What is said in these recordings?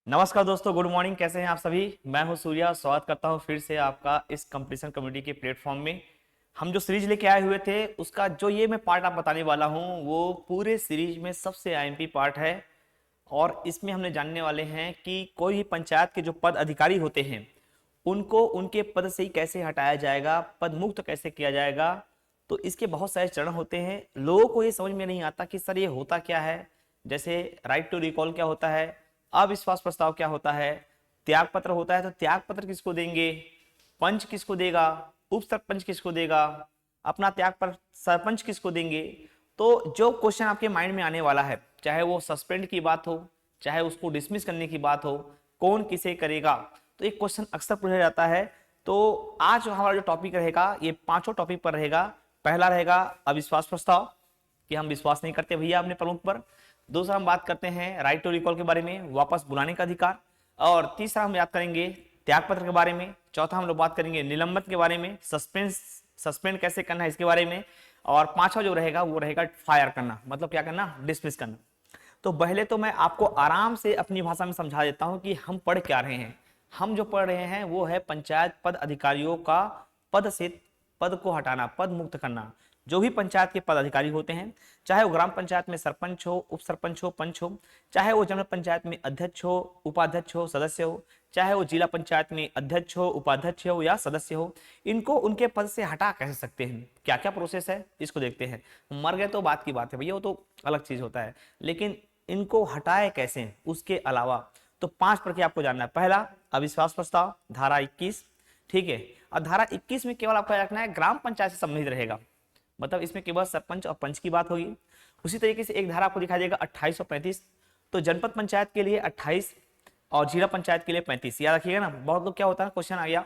नमस्कार दोस्तों, good morning. कैसे हैं आप सभी? मैं हूं सूर्या। स्वागत करता हूं फिर से आपका इस कंपटीशन कम्युनिटी के प्लेटफॉर्म में। हम जो सीरीज लेके आए हुए थे उसका जो ये मैं पार्ट आप बताने वाला हूं वो पूरे सीरीज में सबसे आईएमपी पार्ट है। और इसमें हमने जानने वाले हैं कि कोई भी पंचायत के जो पद अधिकारी होते हैं उनको उनके पद से ही कैसे हटाया जाएगा, पद मुक्त कैसे किया जाएगा। तो इसके बहुत सारे चरण होते हैं। लोगों को ये समझ में नहीं आता कि सर ये होता क्या है। जैसे राइट टू रिकॉल क्या होता है, अविश्वास प्रस्ताव क्या होता है, त्याग पत्र होता है तो त्याग पत्र किसको देंगे, पंच किसको देगा, उप सरपंच किसको देगा, अपना त्याग पत्र सरपंच किसको देंगे। तो जो क्वेश्चन आपके माइंड में आने वाला है, चाहे वो सस्पेंड की बात हो, चाहे उसको डिसमिस करने की बात हो, कौन किसे करेगा, तो एक क्वेश्चन अक्सर पूछा जाता है। तो आज हमारा जो टॉपिक रहेगा ये पांचों टॉपिक पर रहेगा। पहला रहेगा अविश्वास प्रस्ताव, कि हम विश्वास नहीं करते भैया अपने प्रमुख पर। दूसरा हम बात करते हैं राइट टू रिकॉल के बारे में, वापस बुलाने का अधिकार। और तीसरा हम याद करेंगे त्याग पत्र के बारे में। चौथा हम लोग बात करेंगे निलंबन के बारे में, सस्पेंड कैसे करना है इसके बारे में। और पांचवा जो रहेगा वो रहेगा फायर करना, मतलब क्या करना, डिसमिस करना। तो पहले तो मैं आपको आराम से अपनी भाषा में समझा देता हूं कि हम पढ़ क्या रहे हैं। हम जो पढ़ रहे हैं वो है पंचायत पद अधिकारियों का पद से पद को हटाना, पद मुक्त करना। जो भी पंचायत के पदाधिकारी होते हैं, चाहे वो ग्राम पंचायत में सरपंच हो, उप सरपंच हो, पंच हो, चाहे वो जनपद पंचायत में अध्यक्ष हो, उपाध्यक्ष हो, सदस्य हो, चाहे वो जिला पंचायत में अध्यक्ष हो, उपाध्यक्ष हो या सदस्य हो, इनको उनके पद से हटा कैसे सकते हैं, क्या क्या प्रोसेस है इसको देखते हैं। मर गए तो बात की बात है भैया, वो तो अलग चीज होता है, लेकिन इनको हटाए कैसे उसके अलावा तो पांच प्रक्रिया आपको जानना है। पहला अविश्वास प्रस्ताव, धारा 21। ठीक है। और धारा 21 में केवल आपको रखना है ग्राम पंचायत से संबंधित रहेगा, मतलब इसमें केवल सरपंच और पंच की बात होगी। उसी तरीके से एक धारा आपको दिखाई देगा 2835, तो जनपद पंचायत के लिए 28 और जिला पंचायत के लिए 35। याद रखिएगा ना, बहुत लोग क्या होता है क्वेश्चन आ गया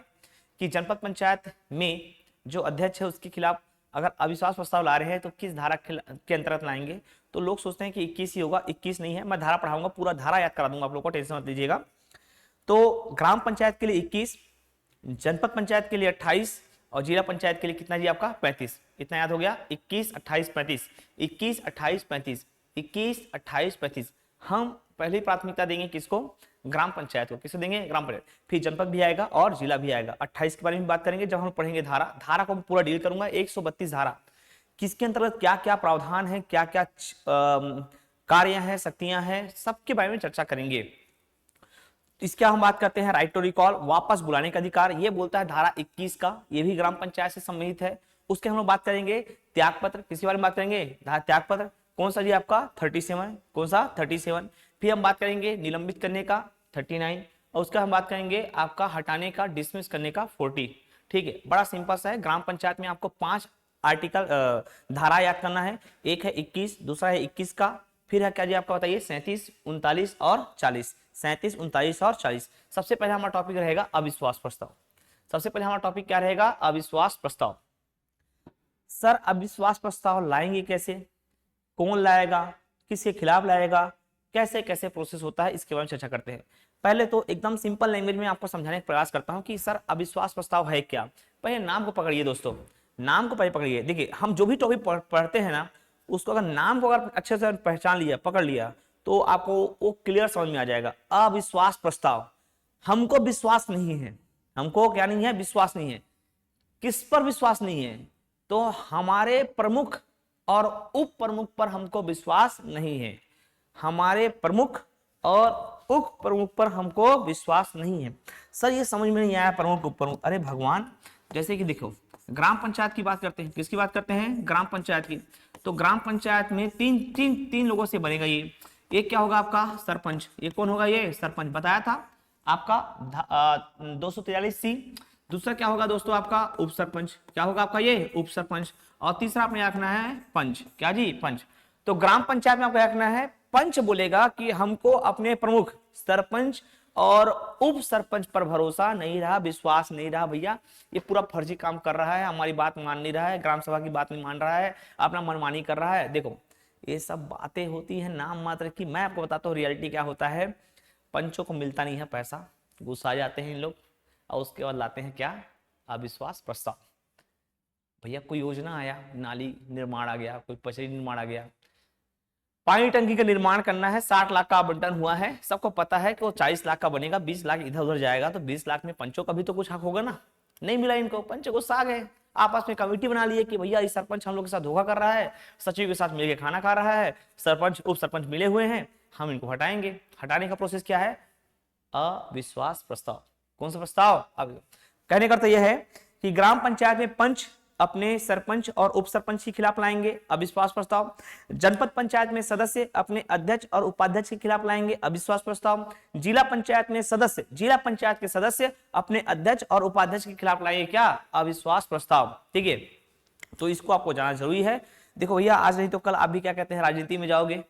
कि जनपद पंचायत में जो अध्यक्ष है उसके खिलाफ अगर अविश्वास प्रस्ताव ला रहे हैं तो किस धारा के अंतर्गत लाएंगे। तो लोग सोचते हैं कि 21 ही होगा, 21 नहीं है। मैं धारा पढ़ाऊंगा, पूरा धारा याद करा दूंगा आप लोग को, टेंशन मत लीजिएगा। तो ग्राम पंचायत के लिए 21, जनपद पंचायत के लिए 28 और जिला पंचायत के लिए कितना जी आपका 35। इतना याद हो गया, 21 28 35, 21 28 35, 21 28 35। हम पहली प्राथमिकता देंगे किसको, ग्राम पंचायत को। किसको देंगे, ग्राम पंचायत। फिर जनपद भी आएगा और जिला भी आएगा। 28 के बारे में बात करेंगे जब हम पढ़ेंगे धारा। धारा को पूरा डील करूंगा, 132 धारा, किसके अंतर्गत क्या क्या प्रावधान है, क्या क्या कार्य हैं, शक्तियां हैं, सबके बारे में चर्चा करेंगे। इसके हम बात करते हैं राइट टू रिकॉल, वापस बुलाने का अधिकार। ये बोलता है धारा 21 का, ये भी ग्राम पंचायत से संबंधित है। उसके हम लोग बात करेंगे त्याग पत्र, किसके बारे में बात करेंगे, त्याग पत्र। कौन सा जी आपका 37, कौन सा 37। फिर हम बात करेंगे निलंबित करने का 39, और उसका हम बात करेंगे आपका हटाने का, डिसमिस करने का 40। ठीक है, बड़ा सिंपल सा है। ग्राम पंचायत में आपको 5 आर्टिकल धारा याद करना है। एक है 21, दूसरा है 21 का, फिर है क्या जी आपका बताइए 37 39 और 40। 37 39 और 40। सबसे पहले हमारा टॉपिक रहेगा अविश्वास प्रस्ताव। सबसे पहले हमारा टॉपिक क्या रहेगा, अविश्वास प्रस्ताव। सर अविश्वास प्रस्ताव लाएंगे कैसे, कौन लाएगा, किसके खिलाफ लाएगा, कैसे कैसे प्रोसेस होता है, इसके बारे में चर्चा करते हैं। पहले तो एकदम सिंपल लैंग्वेज में आपको समझाने का प्रयास करता हूं कि सर अविश्वास प्रस्ताव है क्या। पहले नाम को पकड़िए दोस्तों, नाम को पहले पकड़िए। देखिए हम जो भी टॉपिक पढ़ते हैं ना, उसको अगर नाम को अगर अच्छे से पहचान लिया, पकड़ लिया, तो आपको वो क्लियर समझ में आ जाएगा। अविश्वास प्रस्ताव, हमको विश्वास नहीं है, हमको क्या नहीं है, विश्वास नहीं है। किस पर विश्वास नहीं है, तो हमारे प्रमुख और उप प्रमुख पर हमको विश्वास नहीं है। हमारे प्रमुख और उप प्रमुख पर हमको विश्वास नहीं है। सर ये समझ में नहीं आया, प्रमुख उप प्रमुख, अरे भगवान, जैसे कि देखो ग्राम पंचायत की बात करते हैं, किसकी बात करते हैं, ग्राम पंचायत की। तो ग्राम पंचायत में तीन तीन तीन लोगों से बनेगा ये। एक क्या होगा आपका सरपंच, ये कौन होगा, ये सरपंच बताया था आपका 243C। दूसरा क्या होगा दोस्तों आपका उप सरपंच, क्या होगा आपका ये उप सरपंच। और तीसरा आपने रखना है पंच, क्या जी पंच। तो ग्राम पंचायत में आपको रखना है पंच बोलेगा कि हमको अपने प्रमुख सरपंच और उप सरपंच पर भरोसा नहीं रहा, विश्वास नहीं रहा भैया, ये पूरा फर्जी काम कर रहा है, हमारी बात मान नहीं रहा है, ग्राम सभा की बात नहीं मान रहा है, अपना मनमानी कर रहा है। देखो ये सब बातें होती है नाम मात्र की, मैं आपको बताता हूँ रियलिटी क्या होता है। पंचों को मिलता नहीं है पैसा, गुस्सा जाते हैं इन लोग, और उसके बाद लाते हैं क्या, अविश्वास प्रस्ताव। भैया कोई योजना आया, नाली निर्माण आ गया, कोई पचड़ी निर्माण आ गया, पानी टंकी का निर्माण करना है, 60 लाख का आवंटन हुआ है, सबको पता है कि वो 40 लाख का बनेगा, 20 लाख इधर उधर जाएगा, तो 20 लाख में पंचों का भी तो कुछ हक होगा ना। नहीं मिला इनको, पंच गुस्सा आ गए, आपस में कमेटी बना लिए कि भैया इस सरपंच हम लोग के साथ धोखा कर रहा है, सचिव के साथ मिलकर खाना खा रहा है, सरपंच उप सरपंच मिले हुए हैं, हम इनको हटाएंगे। हटाने का प्रोसेस क्या है? अविश्वास प्रस्ताव। कौन सा प्रस्ताव? अब कहने का अर्थ यह है कि ग्राम पंचायत में पंच अपने सरपंच और उप सरपंच के खिलाफ लाएंगे अविश्वास प्रस्ताव। जनपद पंचायत में सदस्य अपने अध्यक्ष और उपाध्यक्ष के खिलाफ लाएंगे अविश्वास प्रस्ताव। जिला पंचायत में सदस्य, जिला पंचायत के सदस्य अपने अध्यक्ष और उपाध्यक्ष के खिलाफ लाएंगे क्या? अविश्वास प्रस्ताव। ठीक है, तो इसको आपको जानना जरूरी है। देखो भैया, आज नहीं तो कल आप भी क्या कहते हैं, राजनीति में जाओगे,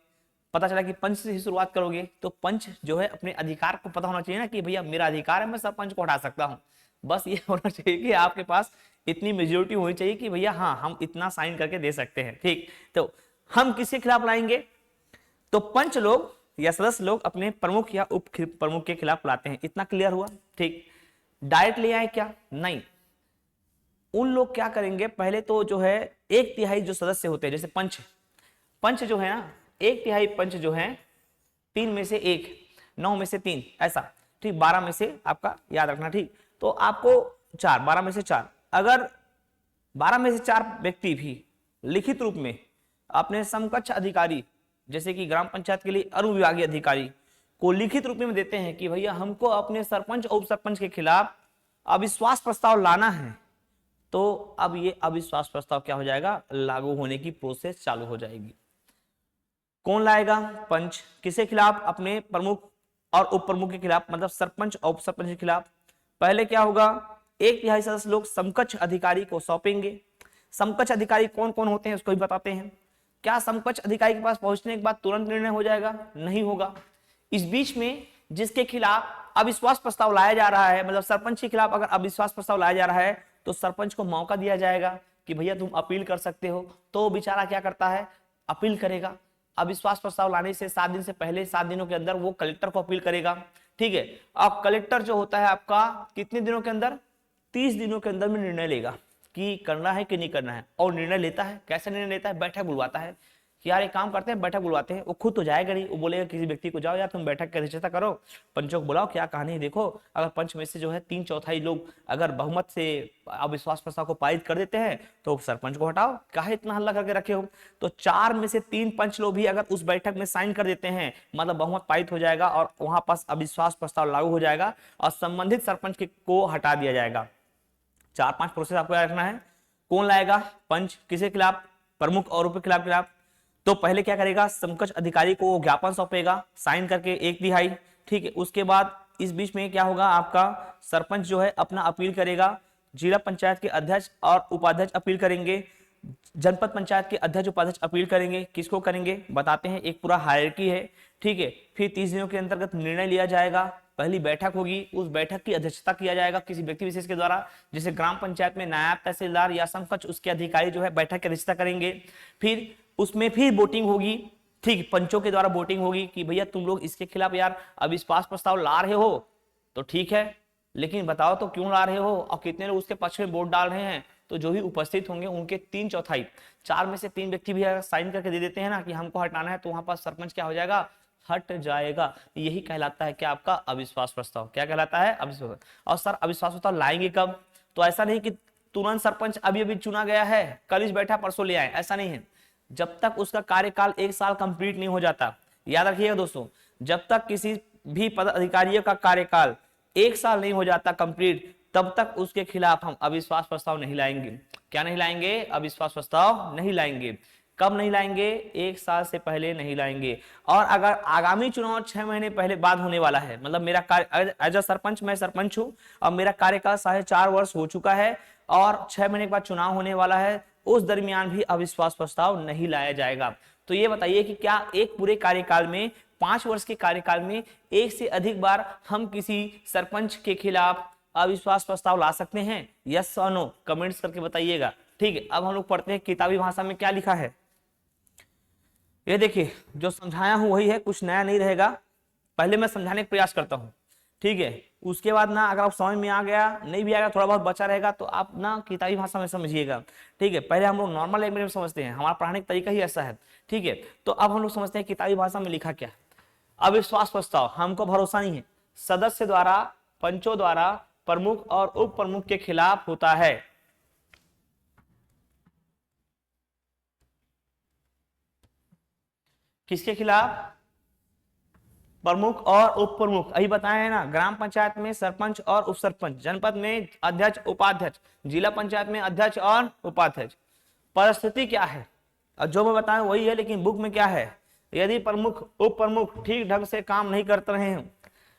पता चला कि पंच से ही शुरुआत करोगे, तो पंच जो है अपने अधिकार को पता होना चाहिए ना कि भैया मेरा अधिकार है, मैं सरपंच को हटा सकता हूं। बस ये होना चाहिए कि आपके पास इतनी मेजोरिटी होनी चाहिए कि भैया हाँ, हम इतना साइन करके दे सकते हैं। ठीक, तो हम किसके खिलाफ लाएंगे? तो पंच लोग या सदस्य लोग अपने प्रमुख या उप प्रमुख के खिलाफ लाते हैं। इतना क्लियर हुआ? ठीक, डायरेक्ट ले आए क्या? नहीं, उन लोग क्या करेंगे, पहले तो जो है 1/3 जो सदस्य होते हैं, जैसे पंच, पंच जो है ना 1/3 पंच जो है 3 में से 1, 9 में से 3, ऐसा। ठीक, 12 में से आपका याद रखना। ठीक, तो आपको 4, 12 में से 4, अगर 12 में से 4 व्यक्ति भी लिखित रूप में अपने समकक्ष अधिकारी, जैसे कि ग्राम पंचायत के लिए अनुविभागीय अधिकारी को लिखित रूप में देते हैं कि भैया हमको अपने सरपंच और उप सरपंच के खिलाफ अविश्वास प्रस्ताव लाना है, तो अब ये अविश्वास प्रस्ताव क्या हो जाएगा? लागू होने की प्रोसेस चालू हो जाएगी। कौन लाएगा? पंच। किसके खिलाफ? अपने प्रमुख और उप प्रमुख के खिलाफ, मतलब सरपंच और उप सरपंच के खिलाफ। पहले क्या होगा? 1/3 सदस्य लोग समकक्ष अधिकारी को सौंपेंगे। समकक्ष अधिकारी कौन कौन होते हैं उसको भी बताते हैं। क्या समकक्ष अधिकारी के पास पहुंचने के बाद तुरंत निर्णय हो जाएगा? नहीं होगा। इस बीच में जिसके खिलाफ अविश्वास प्रस्ताव लाया जा रहा है, मतलब सरपंच के खिलाफ अगर अविश्वास प्रस्ताव लाया जा रहा है, तो सरपंच को मौका दिया जाएगा कि भैया तुम अपील कर सकते हो। तो बेचारा क्या करता है? अपील करेगा। अविश्वास प्रस्ताव लाने से 7 दिन से पहले, 7 दिनों के अंदर वो कलेक्टर को अपील करेगा। ठीक है, अब कलेक्टर जो होता है आपका कितने दिनों के अंदर? 30 दिनों के अंदर में निर्णय लेगा कि करना है कि नहीं करना है। और निर्णय लेता है, कैसे निर्णय लेता है? बैठक बुलवाता है कि यार एक काम करते हैं, बैठक बुलवाते हैं। वो खुद तो जाएगा नहीं, वो बोलेगा किसी व्यक्ति को, जाओ यार तुम बैठक की अध्यक्षता करो, पंचों को बुलाओ, क्या कहानी है देखो। अगर पंच में से जो है 3/4 लोग अगर बहुमत से अविश्वास प्रस्ताव को पारित कर देते हैं, तो सरपंच को हटाओ, काहे इतना हल्ला करके रखे हो। तो 4 में से 3 पंच लोग भी अगर उस बैठक में साइन कर देते हैं, मतलब बहुमत पारित हो जाएगा और वहां पास अविश्वास प्रस्ताव लागू हो जाएगा और संबंधित सरपंच को हटा दिया जाएगा। 4-5 प्रोसेस आपको याद रखना है। कौन लाएगा? पंच। किसके खिलाफ? प्रमुख और उप खिलाफ खिलाफ। तो पहले क्या करेगा? समकक्ष अधिकारी को ज्ञापन सौंपेगा साइन करके 1/3। ठीक है, उसके बाद इस बीच में क्या होगा? आपका सरपंच जो है अपना अपील करेगा, जिला पंचायत के अध्यक्ष और उपाध्यक्ष अपील करेंगे, जनपद पंचायत के अध्यक्ष उपाध्यक्ष अपील करेंगे। किसको करेंगे बताते हैं, एक पूरा हायरार्की है। ठीक है, फिर 30 दिनों के अंतर्गत निर्णय लिया जाएगा। पहली बैठक होगी, उस बैठक की अध्यक्षता किया जाएगा किसी व्यक्ति विशेष के द्वारा, जैसे ग्राम पंचायत में नायब तहसीलदार या समकक्ष उसके अधिकारी जो है बैठक की अध्यक्षता करेंगे। फिर उसमें फिर वोटिंग होगी। ठीक, पंचों के द्वारा वोटिंग होगी कि भैया तुम लोग इसके खिलाफ यार अविश्वास प्रस्ताव ला रहे हो तो ठीक है, लेकिन बताओ तो क्यों ला रहे हो और कितने लोग उसके पक्ष में वोट डाल रहे हैं। तो जो भी उपस्थित होंगे उनके 3/4, 4 में से 3 व्यक्ति भी अगर साइन करके दे देते हैं ना कि हमको हटाना है, तो वहां पर सरपंच क्या हो जाएगा? हट जाएगा। यही कहलाता है कि आपका अविश्वास प्रस्ताव। क्या कहलाता है? अविश्वास। और सर अविश्वास प्रस्ताव लाएंगे कब? तो ऐसा नहीं कि तुरंत सरपंच अभी अभी चुना गया है, कल इस बैठा परसों ले आए, ऐसा नहीं है। जब तक उसका कार्यकाल 1 साल कंप्लीट नहीं हो जाता, याद रखिएगा दोस्तों, जब तक किसी भी पदाधिकारी का कार्यकाल 1 साल नहीं हो जाता कंप्लीट, तब तक उसके खिलाफ हम अविश्वास प्रस्ताव नहीं लाएंगे। क्या नहीं लाएंगे? अविश्वास प्रस्ताव नहीं लाएंगे। कब नहीं लाएंगे? 1 साल से पहले नहीं लाएंगे। और अगर आगामी चुनाव 6 महीने पहले बाद होने वाला है, मतलब मेरा कार्य एज अ सरपंच, मैं सरपंच हूं और मेरा कार्यकाल 4.5 वर्ष हो चुका है और 6 महीने के बाद चुनाव होने वाला है, उस दरमियान भी अविश्वास प्रस्ताव नहीं लाया जाएगा। तो ये बताइए कि क्या एक पूरे कार्यकाल में, 5 वर्ष के कार्यकाल में, एक से अधिक बार हम किसी सरपंच के खिलाफ अविश्वास प्रस्ताव ला सकते हैं? यस और नो कमेंट्स करके बताइएगा। ठीक है, अब हम लोग पढ़ते हैं किताबी भाषा में क्या लिखा है। ये देखिए, जो समझाया हूं वही है, कुछ नया नहीं रहेगा। पहले मैं समझाने का प्रयास करता हूं। ठीक है, उसके बाद ना अगर आप समझ में आ गया, नहीं भी आएगा, थोड़ा बहुत बचा रहेगा, तो आप ना किताबी भाषा में समझिएगा। ठीक है, पहले हम लोग नॉर्मल लैंग्वेज में समझते हैं, हमारा पढ़ाने का तरीका ही ऐसा है। ठीक है, तो अब हम लोग समझते हैं किताबी भाषा में लिखा क्या है। अविश्वास प्रस्ताव, हमको भरोसा नहीं है, सदस्य द्वारा, पंचों द्वारा प्रमुख और उप प्रमुख के खिलाफ होता है। किसके खिलाफ? प्रमुख और उप प्रमुख, अभी बताया है ना। ग्राम पंचायत में सरपंच और उप सरपंच, जनपद में अध्यक्ष उपाध्यक्ष, जिला पंचायत में अध्यक्ष और उपाध्यक्ष। परिस्थिति क्या है? और जो मैं बताया वही है, लेकिन बुक में क्या है? यदि प्रमुख उप प्रमुख ठीक ढंग से काम नहीं करते रहे हो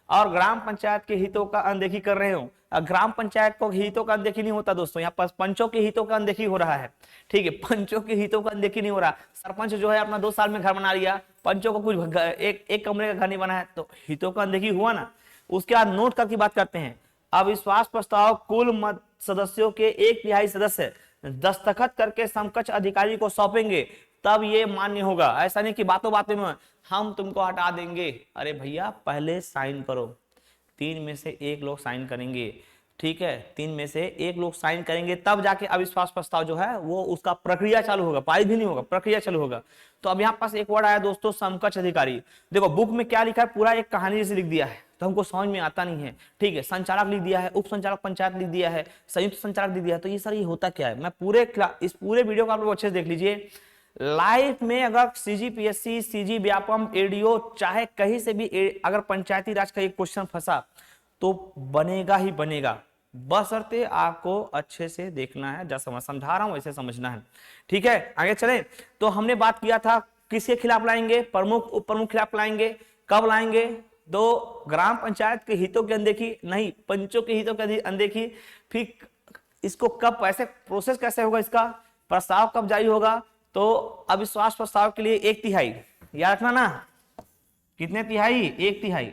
और ग्राम पंचायत के हितों का अनदेखी कर रहे हो, ग्राम पंचायत को हितों का अनदेखी नहीं होता दोस्तों, यहाँ पर पंचों के हितों का अनदेखी हो रहा है। ठीक है, पंचों के हितों का अनदेखी नहीं हो रहा। सरपंच जो है अपना 2 साल में घर बना लिया, पंचों को कुछ एक कमरे का घर नहीं बना है, तो हितों का अनदेखी हुआ ना। उसके बाद नोट करके बात करते हैं। अविश्वास प्रस्ताव कुल मत सदस्यों के 1/3 सदस्य दस्तखत करके समकक्ष अधिकारी को सौंपेंगे, तब ये मान्य होगा। ऐसा नहीं कि बातों बातों में हम तुमको हटा देंगे। अरे भैया पहले साइन करो, 3 में से 1 लोग साइन करेंगे। ठीक है, 3 में से 1 लोग साइन करेंगे, तब जाके अविश्वास प्रस्ताव जो है वो उसका प्रक्रिया चालू होगा, पारित भी नहीं होगा, प्रक्रिया चालू होगा। तो अब यहाँ पास एक वर्ड आया दोस्तों, समकक्ष अधिकारी। देखो बुक में क्या लिखा है, पूरा एक कहानी जैसे लिख दिया है, तो हमको समझ में आता नहीं है। ठीक है, संचालक लिख दिया है, उप संचालक पंचायत लिख दिया है, संयुक्त संचालक लिख दिया है। तो ये सर ये होता क्या है? मैं इस पूरे वीडियो को आप लोग अच्छे से देख लीजिए। लाइफ में अगर सीजीपीएससी, सीजी व्यापम, एडीओ, चाहे कहीं से भी अगर पंचायती राज का एक क्वेश्चन फंसा तो बनेगा ही बनेगा, बशर्ते आपको अच्छे से देखना है। जैसा मैं समझा रहा हूं वैसे समझना है। ठीक है, आगे चले। तो हमने बात किया था किसके खिलाफ लाएंगे? प्रमुख उप प्रमुख खिलाफ लाएंगे। कब लाएंगे? तो ग्राम पंचायत के हितों की अनदेखी नहीं, पंचों के हितों की अनदेखी। फिर इसको कब, ऐसे प्रोसेस कैसे होगा, इसका प्रस्ताव कब जारी होगा? तो अविश्वास प्रस्ताव के लिए 1/3, याद रखना ना, कितने तिहाई? 1/3।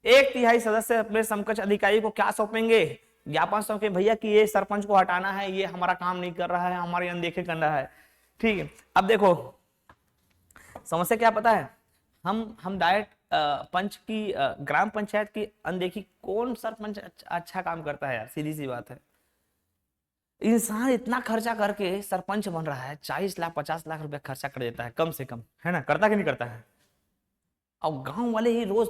1/3 सदस्य अपने समकक्ष अधिकारी को क्या सौंपेंगे? ज्ञापन सौंपे, भैया कि ये सरपंच को हटाना है, ये हमारा काम नहीं कर रहा है, हमारे अनदेखे कर रहा है। ठीक है, अब देखो समस्या क्या पता है, हम डायरेक्ट पंच की ग्राम पंचायत की अनदेखी, कौन सरपंच अच्छा काम करता है यार? सीधी सी बात है, इंसान इतना खर्चा करके सरपंच बन रहा है, 40 लाख 50 लाख रुपया खर्चा कर देता है कम से कम, है ना? करता कि नहीं करता है? और गांव वाले ही रोज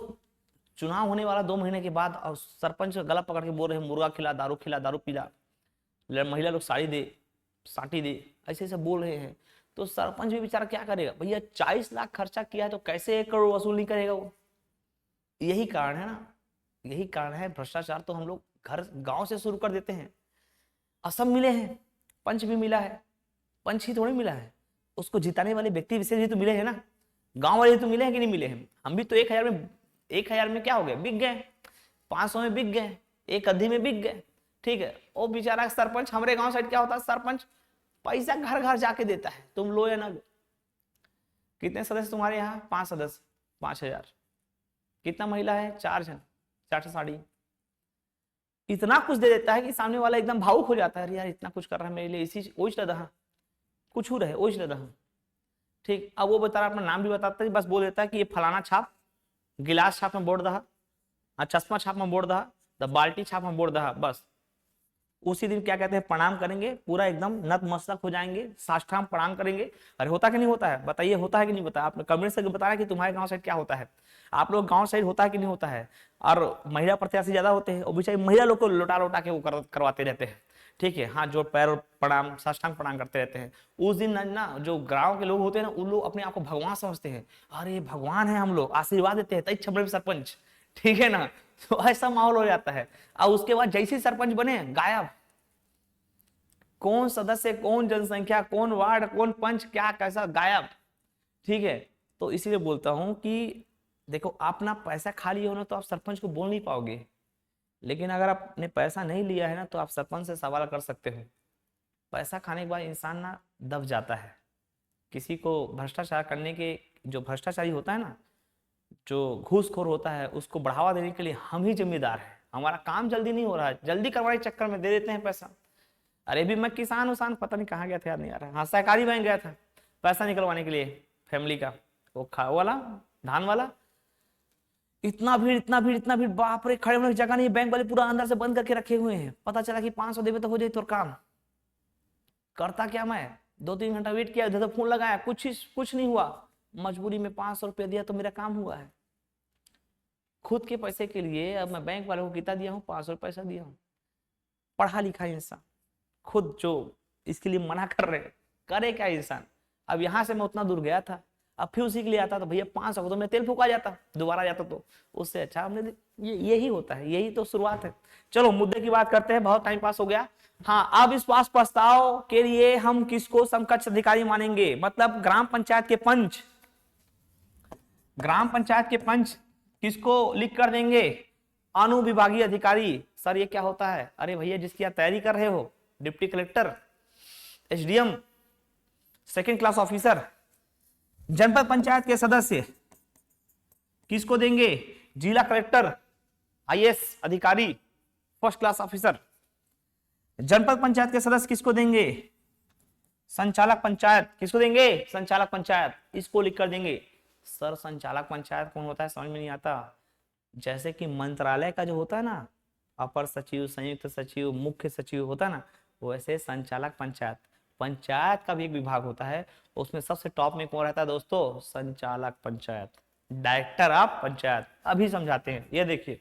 चुनाव होने वाला 2 महीने के बाद और सरपंच गला पकड़ के बोल रहे हैं मुर्गा खिला, दारू पिला, महिला लोग साड़ी दे, साटी दे, ऐसे ऐसे बोल रहे हैं। तो सरपंच भी बेचारा क्या करेगा भैया? 40 लाख खर्चा किया है तो कैसे 1 करोड़ वसूल नहीं करेगा वो? यही कारण है ना, यही कारण है भ्रष्टाचार। तो हम लोग घर गांव से शुरू कर देते हैं। असम मिले हैं, पंच भी मिला है, पंच ही थोड़ी मिला है, उसको जिताने वाले व्यक्ति विशेष भी तो मिले हैं ना, गांव वाले तो मिले हैं कि नहीं मिले हैं? हम भी तो 1,000 में क्या हो गया, बिक गए, 500 में बिक गए, 1 अद्धी में बिक गए। ठीक है, वो बेचारा सरपंच, हमारे गांव साइड क्या होता है, सरपंच पैसा घर घर जाके देता है, तुम लो या ना लो। कितने सदस्य तुम्हारे यहाँ? 5 सदस्य, 5,000। कितना महिला है? 4 जन, 4 साड़ी। इतना कुछ दे देता है कि सामने वाला एकदम भावुक हो जाता है, यार इतना कुछ कर रहा है मेरे लिए, इसी ओझ रहा, कुछ हो रहे ओझ रहा। ठीक, अब वो बेचारा अपना नाम भी बताता है, बस बोल देता है कि ये फलाना छाप, गिलास छाप में बोर्ड दहा, चश्मा छाप में बोर्ड दहा, बाल्टी छाप में बोर्ड दहा, बस। उसी दिन क्या कहते हैं, प्रणाम करेंगे, पूरा एकदम नतमस्तक हो जाएंगे, साष्टांग प्रणाम करेंगे। अरे होता कि नहीं होता है? बताइए, होता है कि नहीं? बताया आपने कमेंट से बताया कि तुम्हारे गांव साइड क्या होता है, आप लोग गांव साइड होता है कि नहीं होता है? और महिला प्रत्याशी ज्यादा होते हैं, और बेचारी महिला लोग को लौटा लौटा के वो करवाते रहते हैं। ठीक है, हाँ, जो पैर प्रणाम, साष्टांग प्रणाम करते रहते हैं। उस दिन ना जो गांव के लोग होते हैं ना, उन लोग अपने आप को भगवान समझते हैं, अरे भगवान है, हम लोग आशीर्वाद देते हैं, तई छबड़े सरपंच। ठीक है ना, तो ऐसा माहौल हो जाता है। और उसके बाद जैसे सरपंच बने, गायब, कौन सदस्य, कौन जनसंख्या, कौन वार्ड, कौन पंच, क्या कैसा, गायब। ठीक है, तो इसीलिए बोलता हूं कि देखो, आप ना पैसा खा लिए हो ना, तो आप सरपंच को बोल नहीं पाओगे, लेकिन अगर आपने पैसा नहीं लिया है ना, तो आप सरपंच से सवाल कर सकते हो। पैसा खाने के बाद इंसान ना दब जाता है। किसी को भ्रष्टाचार करने के, जो भ्रष्टाचारी होता है ना, जो घूसखोर होता है, उसको बढ़ावा देने के लिए हम ही जिम्मेदार हैं। हमारा काम जल्दी नहीं हो रहा है, जल्दी करवाने के चक्कर में दे देते हैं पैसा। अरे भी मैं किसान उसान पता नहीं कहाँ गया था, याद नहीं आ रहा। हाँ, सहकारी बैंक गया था पैसा निकलवाने के लिए, फैमिली का, वो वाला धान वाला। इतना भीड़ इतना भीड़ इतना भीड़, बाप रे, खड़े होने की जगह नहीं, बैंक वाले पूरा अंदर से बंद करके रखे हुए हैं। पता चला कि 500 देवे तो हो जाए तो काम। करता क्या मैं, 2-3 घंटा वेट किया, इधर तो फोन लगाया, कुछ नहीं हुआ। मजबूरी में 500 रुपया दिया तो मेरा काम हुआ है। खुद के पैसे के लिए अब मैं बैंक वालों को कितना दिया हूँ, 500 पैसा दिया हूँ। पढ़ा लिखा इंसान खुद जो इसके लिए मना कर रहे, करे क्या इंसान। अब यहां से मैं उतना दूर गया था, अब फिर उसी के लिए आता तो भैया 500 को तो मैं तेल फूका जाता, दोबारा जाता तो उससे अच्छा हमने यही होता है, यही तो शुरुआत है। चलो मुद्दे की बात करते हैं, बहुत टाइम पास हो गया। हाँ, अब इस पास प्रस्ताव के लिए हम किसको समकक्ष अधिकारी मानेंगे, मतलब ग्राम पंचायत के पंच, ग्राम पंचायत के पंच किसको लिख कर देंगे, अनुविभागीय अधिकारी। सर ये क्या होता है, अरे भैया जिसकी आप तैयारी कर रहे हो, deputy collector, SDM, second class officer. जनपद पंचायत के सदस्य किसको देंगे, जिला कलेक्टर, आईएएस अधिकारी, फर्स्ट क्लास ऑफिसर। जनपद पंचायत के सदस्य किसको देंगे, संचालक पंचायत, किसको देंगे, संचालक पंचायत, इसको लिख कर देंगे। सर संचालक पंचायत कौन होता है, समझ में नहीं आता। जैसे कि मंत्रालय का जो होता है ना, अपर सचिव, संयुक्त सचिव, मुख्य सचिव होता है ना, वैसे संचालक पंचायत, पंचायत का भी एक विभाग होता है, उसमें सबसे टॉप में कौन रहता है दोस्तों, संचालक पंचायत, डायरेक्टर ऑफ पंचायत। अभी समझाते हैं, ये देखिए,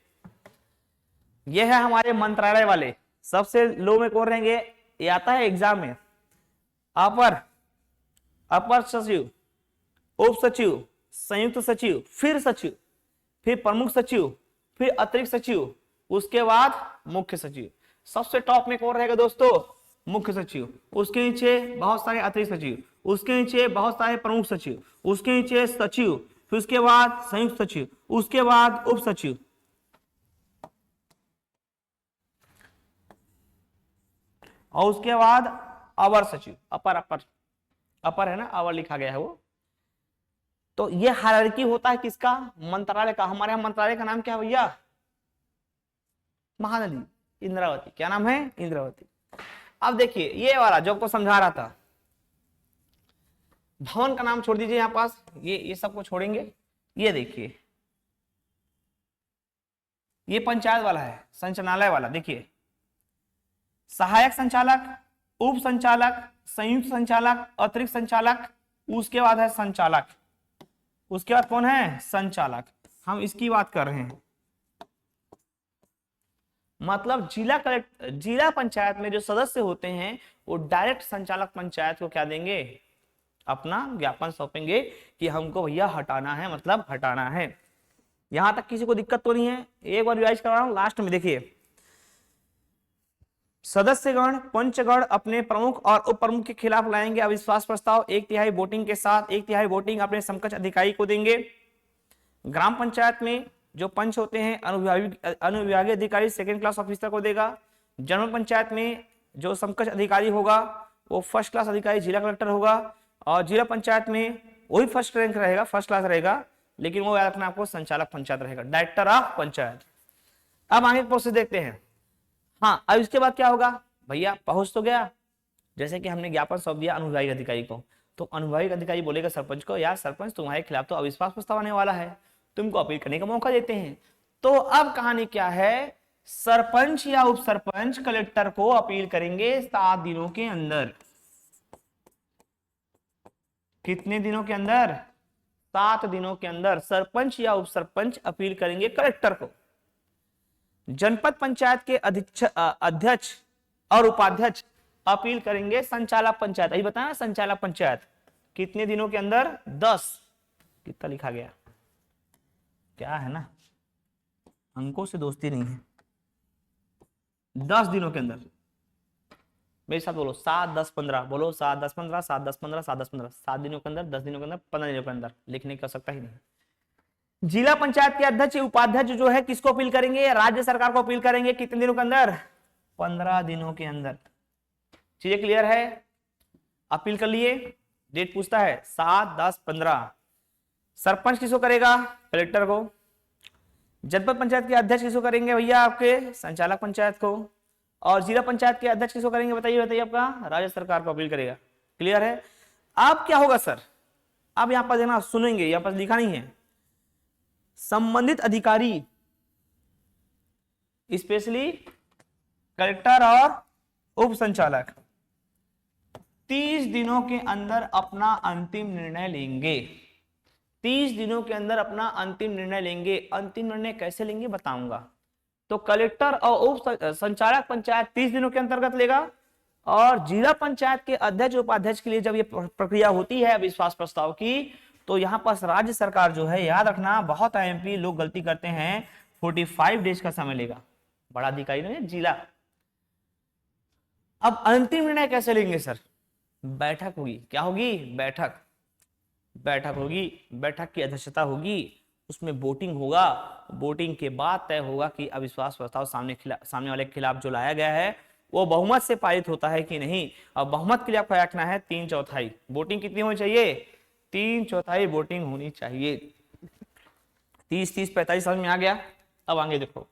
ये है हमारे मंत्रालय वाले। सबसे लो में कौन रहेंगे, ये आता है एग्जाम में, अपर सचिव, उप सचिव, संयुक्त सचिव, फिर सचिव, फिर प्रमुख सचिव, फिर अतिरिक्त सचिव, उसके बाद मुख्य सचिव। सबसे टॉप में कौन रहेगा दोस्तों, मुख्य सचिव, उसके नीचे बहुत सारे अतिरिक्त सचिव, उसके नीचे बहुत सारे प्रमुख सचिव, उसके नीचे सचिव, फिर उसके बाद संयुक्त सचिव, उसके बाद उप सचिव, और उसके बाद अवर सचिव, अपर है ना, अवर लिखा गया है वो। तो ये हायरार्की होता है किसका, मंत्रालय का। हमारे यहाँ मंत्रालय का नाम क्या है भैया, महानदी, इंद्रावती। क्या नाम है, इंद्रावती। अब देखिए ये वाला जो आपको समझा रहा था, भवन का नाम छोड़ दीजिए यहां पास, ये सबको छोड़ेंगे। ये देखिए ये पंचायत वाला है, संचालनालय वाला। देखिए सहायक संचालक, उप संचालक, संयुक्त संचालक, अतिरिक्त संचालक, उसके बाद है संचालक, उसके बाद कौन है, संचालक। हम इसकी बात कर रहे हैं। मतलब जिला पंचायत में जो सदस्य होते हैं वो डायरेक्ट संचालक पंचायत को क्या देंगे, अपना ज्ञापन सौंपेंगे कि हमको भैया हटाना है, मतलब हटाना है। यहां तक किसी को दिक्कत तो नहीं है। एक बार रिवाइज करा रहा हूं, लास्ट में देखिए, सदस्यगण पंचगण अपने प्रमुख और उप प्रमुख के खिलाफ लाएंगे अविश्वास प्रस्ताव, 1/3 वोटिंग के साथ। 1/3 वोटिंग अपने समकक्ष अधिकारी को देंगे। ग्राम पंचायत में जो पंच होते हैं अनुविभागीय अधिकारी सेकंड क्लास ऑफिसर को देगा। जनपद पंचायत में जो समकक्ष अधिकारी होगा वो फर्स्ट क्लास अधिकारी जिला कलेक्टर होगा, और जिला पंचायत में वही फर्स्ट रैंक रहेगा, फर्स्ट क्लास रहेगा, लेकिन वो याद रखना आपको संचालक पंचायत रहेगा, डायरेक्टर ऑफ पंचायत। अब आगे प्रोसेस देखते हैं। हाँ, अब इसके बाद क्या होगा भैया, पहुंच तो गया, जैसे कि हमने ज्ञापन सौंप दिया अनुविभागीय अधिकारी को, तो अनुविभागीय अधिकारी बोलेगा सरपंच को, यार सरपंच तुम्हारे खिलाफ तो अविश्वास प्रस्ताव आने वाला है, तुमको अपील करने का मौका देते हैं। तो अब कहानी क्या है, सरपंच या उप सरपंच कलेक्टर को अपील करेंगे 7 दिनों के अंदर। कितने दिनों के अंदर, 7 दिनों के अंदर सरपंच या उप सरपंच अपील करेंगे कलेक्टर को। जनपद पंचायत के अध्यक्ष और उपाध्यक्ष अपील करेंगे संचालक पंचायत। अभी बताया संचालक पंचायत कितने दिनों के अंदर, 10। कितना लिखा गया, क्या है ना, अंकों से दोस्ती नहीं है। 10 दिनों के अंदर, मेरे साथ बोलो 7, 10, 15, बोलो 7, 10, 15, 7, 10, 15, 7, 10, 15, 7 दिनों के अंदर, 10 दिनों के अंदर, 15 दिनों के अंदर, लिखने की आवश्यकता ही नहीं। जिला पंचायत के अध्यक्ष उपाध्यक्ष जो है किसको अपील करेंगे, राज्य सरकार को अपील करेंगे। कितने दिनों के अंदर, 15 दिनों के अंदर। चीजें क्लियर है, अपील कर लिए, डेट पूछता है 7, 10, 15। सरपंच किसको करेगा, कलेक्टर को। जनपद पंचायत के अध्यक्ष किसको करेंगे भैया, आपके संचालक पंचायत को। और जिला पंचायत के अध्यक्ष किसको करेंगे, बताइए आपका, राज्य सरकार को अपील करेगा। क्लियर है। अब क्या होगा सर, अब यहां पर देखना, सुनेंगे, यहां पर लिखा नहीं है, संबंधित अधिकारी स्पेशली कलेक्टर और उप संचालक 30 दिनों के अंदर अपना अंतिम निर्णय लेंगे। 30 दिनों के अंदर अपना अंतिम निर्णय लेंगे। अंतिम निर्णय कैसे लेंगे बताऊंगा। तो कलेक्टर और उप संचालक पंचायत 30 दिनों के अंतर्गत लेगा, और जिला पंचायत के अध्यक्ष उपाध्यक्ष के लिए जब ये प्रक्रिया होती है अविश्वास प्रस्ताव की, तो यहां पर राज्य सरकार जो है, याद रखना बहुत एमपी लोग गलती करते हैं, 45 डेज का समय लेगा। बड़ा अधिकारी नहीं, जिला। अब अंतिम निर्णय कैसे लेंगे सर? बैठक होगी। क्या होगी? बैठक। बैठक होगी, बैठक की अध्यक्षता होगी, उसमें वोटिंग होगा। वोटिंग के बाद तय होगा कि अविश्वास प्रस्ताव सामने वाले के खिलाफ जो लाया गया है वो बहुमत से पारित होता है कि नहीं। अब बहुमत के लिए आपको रखना है 3/4। वोटिंग कितनी होनी चाहिए? 3/4 वोटिंग होनी चाहिए। 30, 45 समझ में आ गया। अब आगे देखो,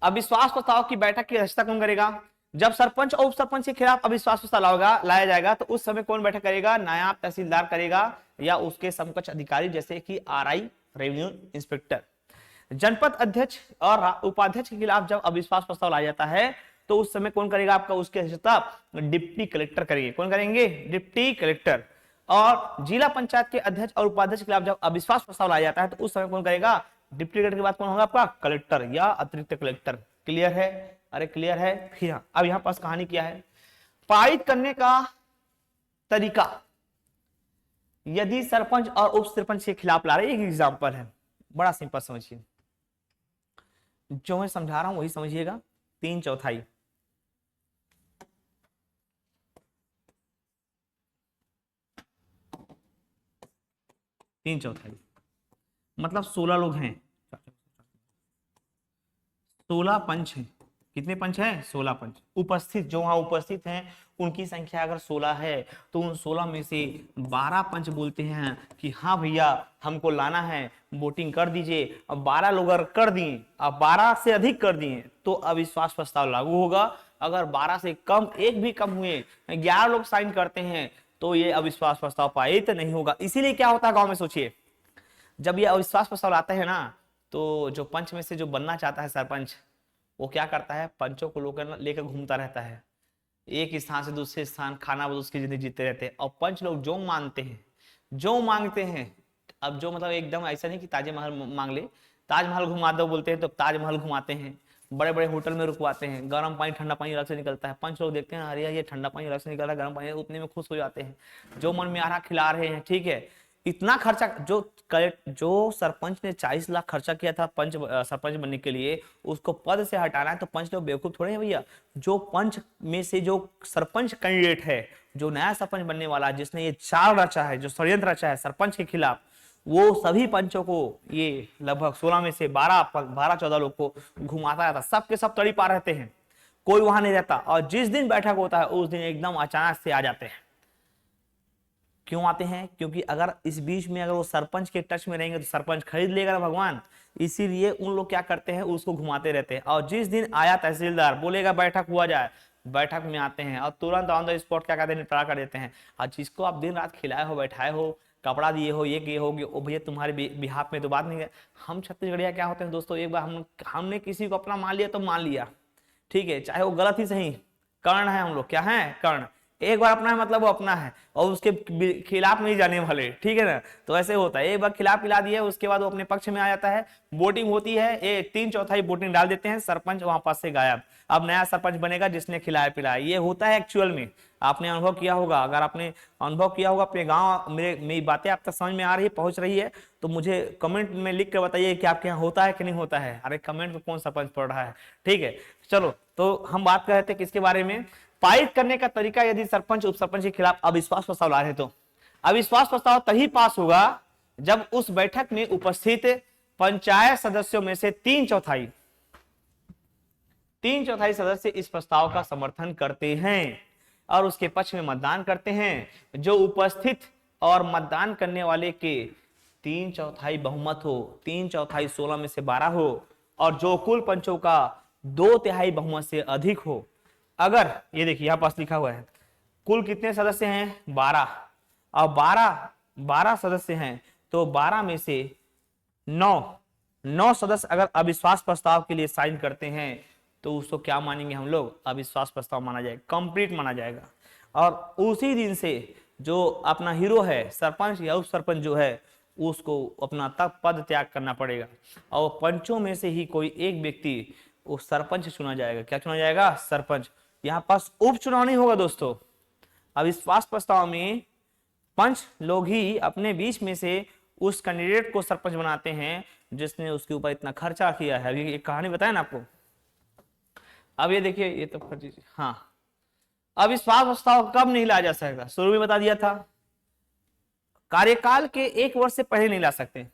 अविश्वास प्रस्ताव की बैठक की अध्यक्षता कौन करेगा? जब सरपंच और उप सरपंच के खिलाफ अविश्वास प्रस्ताव लाया जाएगा तो उस समय कौन बैठक करेगा? नायब तहसीलदार करेगा या उसके समकक्ष अधिकारी जैसे कि आरआई, रेवेन्यू इंस्पेक्टर। जनपद अध्यक्ष और उपाध्यक्ष के खिलाफ जब अविश्वास प्रस्ताव लाया जाता है तो उस समय कौन करेगा आपका? उसकी अध्यक्षता डिप्टी कलेक्टर करेंगे। कौन करेंगे? Deputy collector. और जिला पंचायत के अध्यक्ष और उपाध्यक्ष के खिलाफ जब अविश्वास प्रस्ताव लाया जाता है तो उस समय कौन करेगा? डिप्टी कलेक्टर के बाद कौन होगा आपका? कलेक्टर या अतिरिक्त कलेक्टर। क्लियर है? अरे क्लियर है। फिर अब यहां पास कहानी क्या है? पारित करने का तरीका, यदि सरपंच और उप सरपंच के खिलाफ ला रहे, एक एग्जांपल है, बड़ा सिंपल समझिए, जो मैं समझा रहा हूं वही समझिएगा। 3/4 3/4 मतलब 16 लोग हैं, 16 पंच हैं। कितने पंच हैं? 16 पंच। उपस्थित, जो वहां उपस्थित हैं उनकी संख्या अगर 16 है तो उन 16 में से 12 पंच बोलते हैं कि हाँ भैया हमको लाना है, वोटिंग कर दीजिए। अब 12 लोग अगर कर दिए, अब 12 से अधिक कर दिए तो अविश्वास प्रस्ताव लागू होगा। अगर 12 से कम, एक भी कम हुए, 11 लोग साइन करते हैं तो ये अविश्वास प्रस्ताव पारित नहीं होगा। इसीलिए क्या होता है गांव में, सोचिए, जब ये अविश्वास प्रस्ताव लाते हैं ना तो जो पंच में से जो बनना चाहता है सरपंच, वो क्या करता है? पंचों को लेकर घूमता रहता है, एक स्थान से दूसरे स्थान, खाना बदोश की जिंदगी जीते रहते हैं। और पंच लोग जो मानते हैं, जो मांगते हैं, अब जो मतलब एकदम ऐसा नहीं कि ताजमहल मांग ले, ताजमहल घुमा दो बोलते हैं तो ताजमहल घुमाते हैं, बड़े बड़े होटल में रुकवाते हैं, गर्म पानी ठंडा पानी अलग से निकलता है। पंच लोग देखते हैं अरे ये ठंडा पानी अलग से निकल रहा है, गर्म पानी, उतने में खुश हो जाते हैं, जो मन में आ रहा खिला रहे हैं। ठीक है, इतना खर्चा जो सरपंच ने 40 लाख खर्चा किया था सरपंच बनने के लिए, उसको पद से हटाना है तो पंच लोग बेवकूफ थोड़े हैं भैया। जो पंच में से जो सरपंच कैंडिडेट है, जो नया सरपंच बनने वाला है, जिसने ये चाल रचा है, जो षड्यंत्र रचा है सरपंच के खिलाफ, वो सभी पंचों को, ये लगभग 16 में से 12-14 लोग को घुमाता रहता, सबके सब तड़ीपार रहते हैं, कोई वहां नहीं रहता। और जिस दिन बैठक होता है उस दिन एकदम अचानक से आ जाते हैं। क्यों आते हैं? क्योंकि अगर इस बीच में अगर वो सरपंच के टच में रहेंगे तो सरपंच खरीद लेगा ना भगवान, इसीलिए उन लोग क्या करते हैं, उसको घुमाते रहते हैं। और जिस दिन आया तहसीलदार बोलेगा बैठक हुआ जाए, बैठक में आते हैं और तुरंत ऑन द स्पॉट क्या कहते हैं, निपटा कर देते हैं। और जिसको आप दिन रात खिलाए हो, बैठाए हो, कपड़ा दिए हो, ये किए होगे, ओ भैया तुम्हारे बिहाफ में तो बात नहीं है। हम छत्तीसगढ़िया क्या होते हैं दोस्तों, एक बार हमने किसी को अपना मान लिया तो मान लिया, ठीक है, चाहे वो गलत ही सही। कर्ण है हम लोग, क्या है? कर्ण। एक बार अपना है मतलब वो अपना है और उसके खिलाफ नहीं जाने वाले, ठीक है ना। तो ऐसे होता है, एक बार खिलाफ पिला दिया उसके बाद वो अपने पक्ष में आ जाता है। वोटिंग होती है, 3/4 वोटिंग डाल देते हैं, सरपंच वहां पास से गायब। अब नया सरपंच बनेगा जिसने खिलाया पिलाया। ये होता है एक्चुअल में, आपने अनुभव किया होगा। अगर आपने अनुभव किया होगा अपने गाँव, मेरी बातें आप तक समझ में आ रही है, पहुंच रही है, तो मुझे कमेंट में लिख कर बताइए कि आपके यहाँ होता है कि नहीं होता है। अरे कमेंट में कौन सरपंच पढ़ रहा है, ठीक है। चलो, तो हम बात कर रहे थे किसके बारे में? पारित करने का तरीका, यदि सरपंच उप सरपंच के खिलाफ अविश्वास प्रस्ताव ला रहे तो अविश्वास प्रस्ताव तभी पास होगा जब उस बैठक में उपस्थित पंचायत सदस्यों में से 3/4 सदस्य इस प्रस्ताव का समर्थन करते हैं और उसके पक्ष में मतदान करते हैं। जो उपस्थित और मतदान करने वाले के 3/4 बहुमत हो, 3/4 16 में से 12 हो, और जो कुल पंचों का 2/3 बहुमत से अधिक हो। अगर ये देखिए यहां पास लिखा हुआ है कुल कितने सदस्य हैं? 12, और 12 सदस्य हैं तो 12 में से 9 सदस्य अगर अविश्वास प्रस्ताव के लिए साइन करते हैं तो उसको क्या मानेंगे हम लोग, अविश्वास प्रस्ताव माना जाएगा, कंप्लीट माना जाएगा। और उसी दिन से जो अपना हीरो है सरपंच या उप सरपंच जो है उसको अपना तक पद त्याग करना पड़ेगा और पंचों में से ही कोई एक व्यक्ति उस सरपंच चुना जाएगा। क्या चुना जाएगा, सरपंच। यहाँ पास उपचुनाव नहीं होगा दोस्तों। अविश्वास प्रस्ताव में पंच लोग ही अपने बीच में से उस कैंडिडेट को सरपंच बनाते हैं जिसने उसके ऊपर इतना खर्चा किया है। अभी एक कहानी बताया ना आपको। अब ये देखिए, ये तो हाँ, अविश्वास प्रस्ताव कब नहीं लाया जा सकता, शुरू में बता दिया था, कार्यकाल के 1 वर्ष से पहले नहीं ला सकते,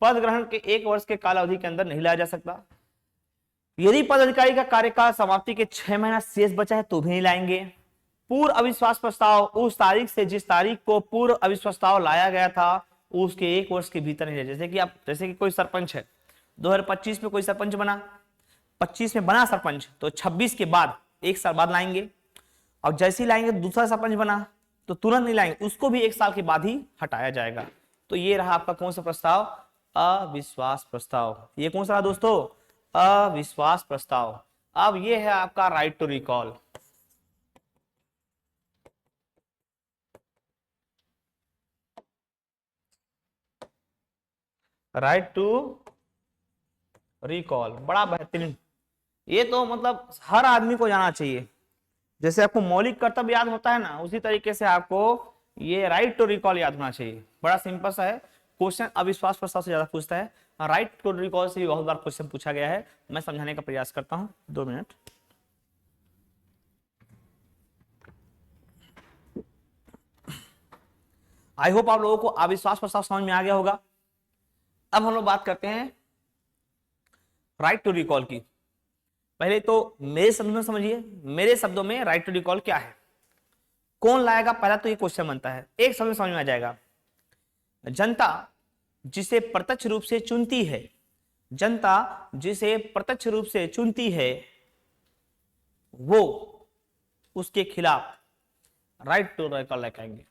पद ग्रहण के 1 वर्ष के काल अवधि के अंदर नहीं लाया जा सकता। यदि पदाधिकारी का कार्यकाल समाप्ति के 6 महीना शेष बचा है तो भी नहीं लाएंगे। पूर्व अविश्वास प्रस्ताव उस तारीख से जिस तारीख को पूर्व अविश्वास प्रस्ताव लाया गया था उसके 1 वर्ष के भीतर नहीं। जैसे कि कोई सरपंच है, 2025 में कोई सरपंच बना, 25 में बना सरपंच, तो 26 के बाद 1 साल बाद लाएंगे। और जैसे ही लाएंगे दूसरा सरपंच बना तो तुरंत नहीं लाएंगे, उसको भी 1 साल के बाद ही हटाया जाएगा। तो ये रहा आपका कौन सा प्रस्ताव, अविश्वास प्रस्ताव। ये कौन सा रहा दोस्तों, अविश्वास प्रस्ताव। अब ये है आपका right to recall. Right to recall बड़ा बेहतरीन, ये तो मतलब हर आदमी को जाना चाहिए। जैसे आपको मौलिक कर्तव्य याद होता है ना, उसी तरीके से आपको ये राइट टू रिकॉल याद होना चाहिए। बड़ा सिंपल सा है क्वेश्चन, अविश्वास प्रस्ताव से ज्यादा पूछता है, राइट टू रिकॉल से भी बहुत बार क्वेश्चन पूछा गया है। मैं समझाने का प्रयास करता हूं, 2 मिनट। आई होप आप लोगों को अविश्वास प्रस्ताव समझ में आ गया होगा। अब हम लोग बात करते हैं राइट टू रिकॉल की। पहले तो मेरे शब्दों में समझिए, मेरे शब्दों में राइट टू रिकॉल क्या है, कौन लाएगा, पहला तो ये क्वेश्चन बनता है, एक शब्द में समझ में आ जाएगा। जनता जिसे प्रत्यक्ष रूप से चुनती है, जनता जिसे प्रत्यक्ष रूप से चुनती है वो उसके खिलाफ राइट टू रिकॉल लगाएंगे।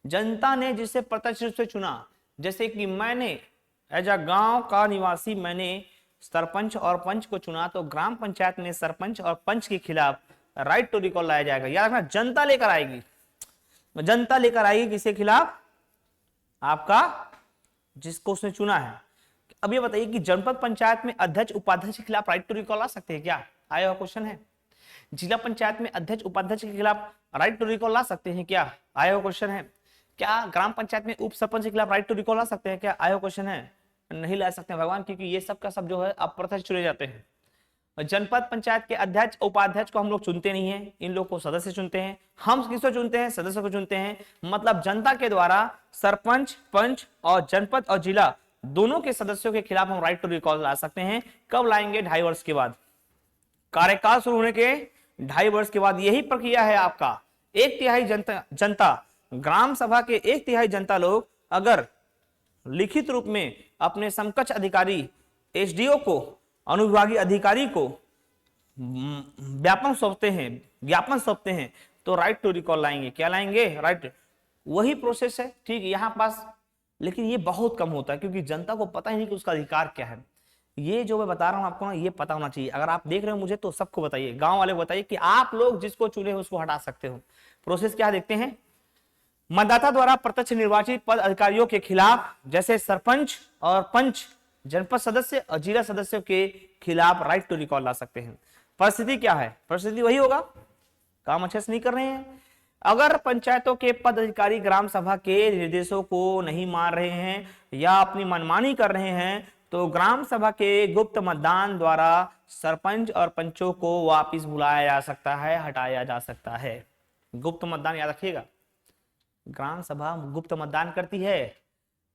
जनता ने जिसे प्रत्यक्ष रूप से चुना, जैसे कि मैंने एज अ गांव का निवासी मैंने सरपंच और पंच को चुना, तो ग्राम पंचायत में सरपंच और पंच के खिलाफ राइट टू रिकॉल लाया जाएगा। याद रखना, जनता लेकर आएगी, जनता लेकर आएगी किसके खिलाफ, आपका जिसको उसने चुना है। अब ये बताइए कि जनपद पंचायत में अध्यक्ष उपाध्यक्ष के खिलाफ राइट टू रिकॉल आ सकते हैं क्या, आया हुआ क्वेश्चन है। जिला पंचायत में अध्यक्ष उपाध्यक्ष के खिलाफ राइट टू रिकॉल ला सकते हैं क्या, आया हुआ क्वेश्चन है। क्या ग्राम पंचायत में उप सरपंच के खिलाफ राइट टू रिकॉल ला सकते हैं क्या, आया हुआ क्वेश्चन है। नहीं ला सकते हैं भगवान, क्योंकि ये सब का सब जो है अप्रत्यक्ष चुने जाते हैं। जनपद पंचायत के अध्यक्ष उपाध्यक्ष को हम लोग चुनते नहीं है, इन लोग को सदस्य चुनते हैं। हम किसको चुनते हैं, सदस्य को चुनते हैं। मतलब जनता के द्वारा सरपंच, पंच और जनपद और जिला दोनों के सदस्यों के खिलाफ हम राइट टू रिकॉल ला सकते हैं। कब लाएंगे, 2.5 वर्ष के बाद, कार्यकाल शुरू होने के 2.5 वर्ष के बाद। यही प्रक्रिया है आपका। 1/3 जनता ग्राम सभा के 1/3 जनता लोग अगर लिखित रूप में अपने समकक्ष अधिकारी एसडीओ को, अनुविभागीय अधिकारी को ज्ञापन सौंपते हैं तो राइट टू रिकॉल लाएंगे। क्या लाएंगे, राइट। वही प्रोसेस है, ठीक है यहाँ पास। लेकिन ये बहुत कम होता है क्योंकि जनता को पता ही नहीं कि उसका अधिकार क्या है। ये जो मैं बता रहा हूं आपको ना, ये पता होना चाहिए। अगर आप देख रहे हो मुझे तो सबको बताइए, गांव वाले को बताइए कि आप लोग जिसको चुने उसको हटा सकते हो। प्रोसेस क्या देखते हैं, मतदाता द्वारा प्रत्यक्ष निर्वाचित पद अधिकारियों के खिलाफ, जैसे सरपंच और पंच, जनपद सदस्य और जिला सदस्यों के खिलाफ राइट टू रिकॉल ला सकते हैं। परिस्थिति क्या है, परिस्थिति वही होगा, काम अच्छे से नहीं कर रहे हैं। अगर पंचायतों के पद अधिकारी ग्राम सभा के निर्देशों को नहीं मान रहे हैं या अपनी मनमानी कर रहे हैं तो ग्राम सभा के गुप्त मतदान द्वारा सरपंच और पंचों को वापिस बुलाया जा सकता है, हटाया जा सकता है। गुप्त मतदान याद रखिएगा, ग्राम सभा गुप्त मतदान करती है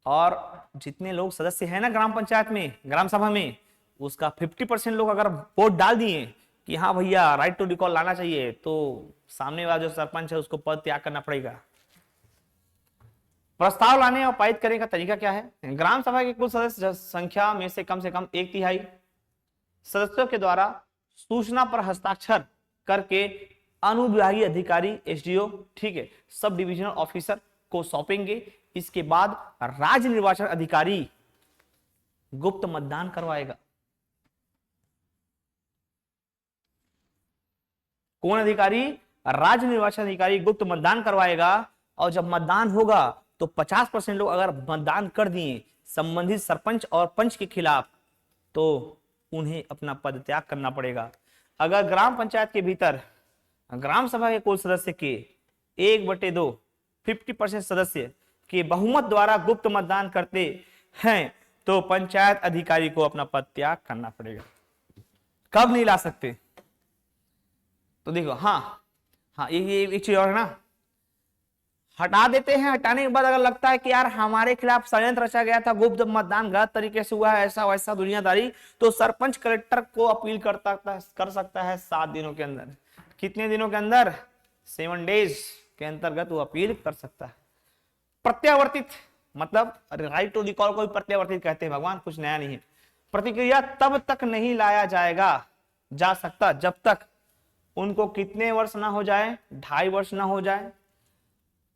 और जितने लोग सदस्य हैं ना ग्राम पंचायत में, ग्राम सभा में, उसका 50% लोग अगर वोट डाल दिए कि हाँ भैया राइट टू रिकॉल लाना चाहिए, तो सामने वाला जो सरपंच है उसको पद त्याग करना पड़ेगा। प्रस्ताव लाने और पारित करने का तरीका क्या है, ग्राम सभा की कुल सदस्य संख्या में से कम 1/3 सदस्यों के द्वारा सूचना पर हस्ताक्षर करके अनुविभागीय अधिकारी एसडीओ, ठीक है, सब डिविजनल ऑफिसर को सौंपेंगे। इसके बाद राज्य निर्वाचन अधिकारी गुप्त मतदान करवाएगा। कौन अधिकारी? राज्य निर्वाचन अधिकारी गुप्त मतदान करवाएगा। और जब मतदान होगा तो 50% लोग अगर मतदान कर दिए संबंधित सरपंच और पंच के खिलाफ, तो उन्हें अपना पद त्याग करना पड़ेगा। अगर ग्राम पंचायत के भीतर ग्राम सभा के कुल सदस्य के 1/2 50% सदस्य के बहुमत द्वारा गुप्त मतदान करते हैं तो पंचायत अधिकारी को अपना पद त्याग करना पड़ेगा। कब नहीं ला सकते? तो देखो, हाँ ये एक चीज और है ना, हटा देते हैं। हटाने के बाद अगर लगता है कि यार हमारे खिलाफ षड्यंत्र रचा गया था, गुप्त मतदान गलत तरीके से हुआ है, ऐसा वैसा दुनियादारी, तो सरपंच कलेक्टर को अपील कर सकता है 7 दिनों के अंदर। कितने दिनों के अंदर? 7 डेज के अंतर्गत वो अपील कर सकता है। प्रत्यावर्तित मतलब राइट टू रिकॉल को भी प्रत्यावर्तित कहते हैं भगवान, कुछ नया नहीं है। प्रतिक्रिया तब तक नहीं लाया जा सकता जब तक उनको कितने वर्ष ना हो जाए? 2.5 वर्ष ना हो जाए।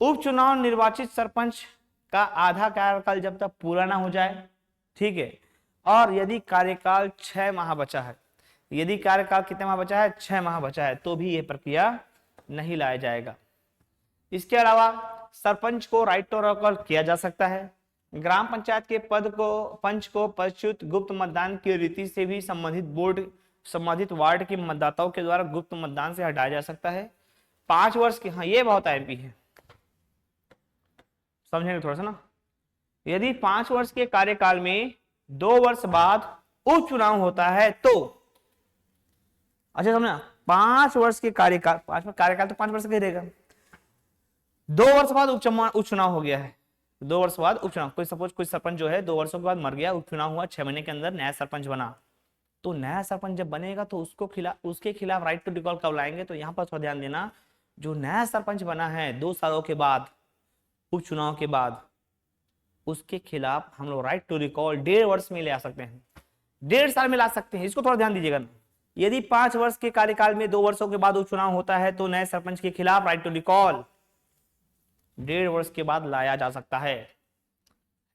उपचुनाव निर्वाचित सरपंच का आधा कार्यकाल जब तक पूरा ना हो जाए, ठीक है। और यदि कार्यकाल 6 माह बचा है, यदि कार्यकाल कितने माह बचा है? 6 माह बचा है, तो भी यह प्रक्रिया नहीं लाया जाएगा। इसके अलावा सरपंच को राइट टू रिकॉल किया जा सकता है। ग्राम पंचायत के पंच को पदच्युत गुप्त मतदान की रीति से भी संबंधित वार्ड के मतदाताओं के द्वारा गुप्त मतदान से हटाया जा सकता है। 5 वर्ष के, हाँ ये बहुत एमपी है, समझेंगे थोड़ा सा ना। यदि 5 वर्ष के कार्यकाल में 2 वर्ष बाद उपचुनाव होता है तो, अच्छा समझना, 5 वर्ष के कार्यकाल तो 5 वर्ष का ही रहेगा। 2 वर्ष बाद उपचुनाव हो गया है, 2 वर्ष बाद उपचुनाव, कोई सपोज कोई सरपंच जो है 2 वर्षों के बाद मर गया, उपचुनाव हुआ, 6 महीने के अंदर नया सरपंच बना, तो नया सरपंच जब बनेगा तो उसके खिलाफ राइट टू रिकॉल कब लाएंगे? तो यहाँ पर थोड़ा ध्यान देना, जो नया सरपंच बना है 2 सालों के बाद, उपचुनाव के बाद, उसके खिलाफ हम लोग राइट टू रिकॉल 1.5 वर्ष में ले आ सकते हैं, 1.5 साल में ला सकते हैं। इसको थोड़ा ध्यान दीजिएगा। यदि 5 वर्ष के कार्यकाल में 2 वर्षों के बाद उपचुनाव होता है तो नए सरपंच के खिलाफ राइट टू रिकॉल 1.5 वर्ष के बाद लाया जा सकता है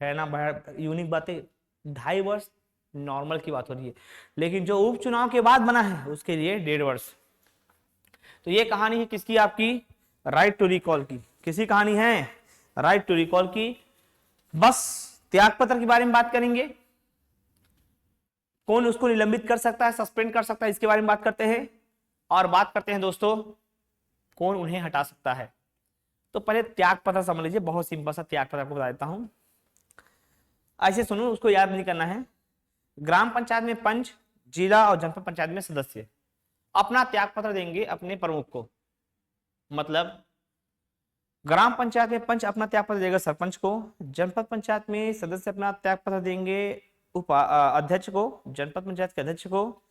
ना। यूनिक बातें, 2.5 वर्ष नॉर्मल की बात हो रही है, लेकिन जो उपचुनाव के बाद बना है उसके लिए 1.5 वर्ष। तो ये कहानी है किसकी? आपकी राइट टू रिकॉल की। किसी कहानी है? राइट टू रिकॉल की। बस त्यागपत्र के बारे में बात करेंगे, कौन उसको निलंबित कर सकता है, सस्पेंड कर सकता है, इसके बारे में बात करते हैं। और बात करते हैं दोस्तों कौन उन्हें हटा सकता है। तो पहले त्यागपत्र समझ लीजिए, बहुत सिंपल सा त्यागपत्र आपको बता देता हूं। ऐसे सुनो, उसको याद नहीं करना है। ग्राम पंचायत में पंच, जिला और जनपद पंचायत में सदस्य अपना त्यागपत्र देंगे अपने प्रमुख को। मतलब ग्राम पंचायत में पंच अपना त्यागपत्र देगा सरपंच को, जनपद पंचायत में सदस्य अपना त्यागपत्र देंगे अध्यक्ष को, जनपद पंचायत के अध्यक्ष को,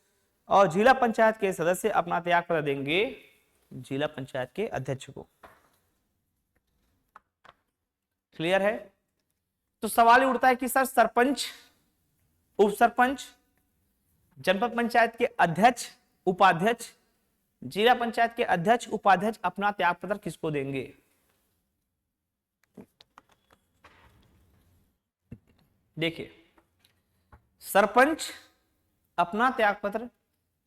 और जिला पंचायत के सदस्य अपना त्यागपत्र देंगे जिला पंचायत के अध्यक्ष को। क्लियर है? तो सवाल ही उठता है कि सर सरपंच, उप सरपंच, जनपद पंचायत के अध्यक्ष, उपाध्यक्ष, जिला पंचायत के अध्यक्ष, उपाध्यक्ष अपना त्यागपत्र किसको देंगे? देखिए, सरपंच अपना त्यागपत्र